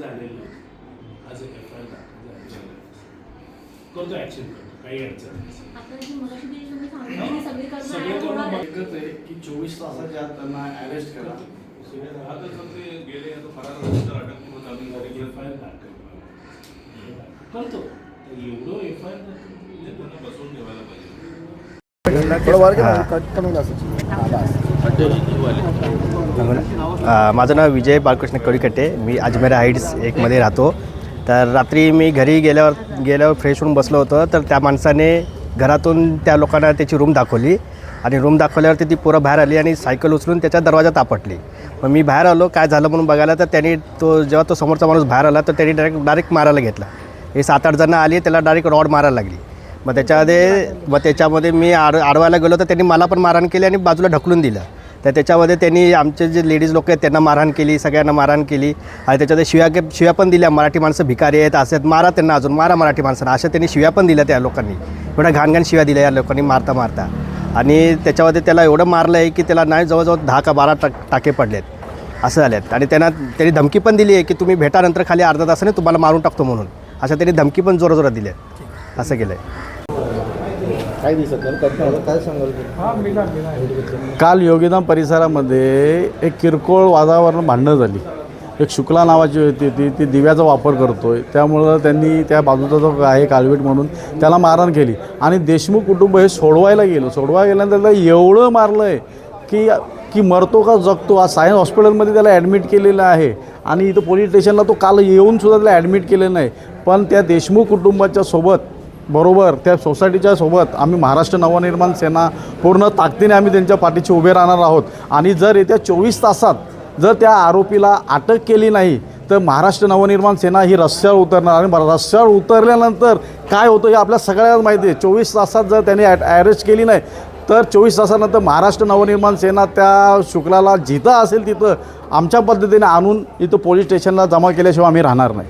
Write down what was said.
झालेलं नव्हतं. आज FIR दाखल झाली. करतो ॲक्शन करतो, काही अडचण नाही. आता जी मगाशी जी तुम्ही सांगितली सगळी करून सगळे add होणार आहे. एकच आहे की 24 तासाच्या आत त्यांना अरेस्ट करा. आता जर ते गेले आता फरार झाले तर अटक किंवा जामीन झाली FIR दाखल करतो. तर एवढं FIR त्यांना बसवून ठेवायला पाहिजे. माझं नाव विजय बाळकृष्ण कळीकट्टे. मी अजमेर हाईट्स एकमध्ये राहतो. तर रात्री मी घरी गेल्यावर फ्रेश होऊन बसलो होतो. तर त्या माणसाने घरातून त्या लोकांना त्याची रूम दाखवली आणि रूम दाखवल्यावरती ती पोरं बाहेर आली आणि सायकल उचलून त्याच्या दरवाजात आपटली. मग मी बाहेर आलो काय झालं म्हणून बघायला. तर त्यांनी जेव्हा तो समोरचा माणूस बाहेर आला तर त्यांनी डायरेक्ट मारायला घेतला. हे 7-8 जणं आली, त्याला डायरेक्ट रॉड मारायला लागली. मग त्याच्यामध्ये मी आडवायला गेलो तर त्यांनी मला पण मारहाण केली आणि बाजूला ढकलून दिलं. तर त्याच्यामध्ये त्यांनी आमचे जे लेडीज लोक आहेत त्यांना मारहाण केली, सगळ्यांना मारहाण केली आणि त्याच्यामध्ये शिव्या पण दिल्या. मराठी माणसं भिकारी आहेत असं मारा त्यांना, अजून मारा मराठी माणसांना, अशा त्यांनी शिव्या पण दिल्या त्या लोकांनी. एवढ्या घाणघाण शिव्या दिल्या या लोकांनी मारता. आणि त्याच्यामध्ये त्याला एवढं मारलं आहे की त्याला नाही जवळजवळ 10 का 12 टाके पडलेत असं झालेत. आणि त्यांनी धमकी पण दिली आहे की तुम्ही भेटानंतर खाली अर्धा तासाने तुम्हाला मारून टाकतो म्हणून, अशा त्यांनी धमकी पण जोरात दिली आहे. असं केलं आहे. काय दिसत काय सांगाल? काल योगीधाम परिसरामध्ये एक किरकोळ वादावरून भांडणं झाली. एक शुक्ला नावाची होती ती दिव्याचा वापर करतोय, त्यामुळं त्यांनी त्या बाजूचा जो आहे कालवेट म्हणून त्याला मारहाण केली. आणि देशमुख कुटुंब हे सोडवायला गेल्यानंतर त्याला एवढं मारलं आहे की मरतो का जगतो. आज सायन्स हॉस्पिटलमध्ये त्याला ॲडमिट केलेलं आहे आणि इथं पोलीस स्टेशनला तो काल येऊनसुद्धा त्याला ॲडमिट केलेलं नाही. पण त्या देशमुख कुटुंबाच्या सोबत बरोबर त्या सोसायटीच्या सोबत आम्ही महाराष्ट्र नवनिर्माण सेना पूर्ण ताकदीने आम्ही त्यांच्या पाठीशी उभे राहणार आहोत. आणि जर येत्या 24 तासात जर त्या आरोपीला अटक केली नाही तर महाराष्ट्र नवनिर्माण सेना ही रस्त्यावर उतरणार. आणि रस्त्यावर उतरल्यानंतर काय होतं हे आपल्या सगळ्यांना माहिती आहे. 24 तासात जर त्यांनी अरेस्ट केली नाही तर 24 तासानंतर महाराष्ट्र नवनिर्माण सेना त्या शुक्लाला जिथं असेल तिथं आमच्या पद्धतीने आणून इथं पोलीस स्टेशनला जमा केल्याशिवाय आम्ही राहणार नाही.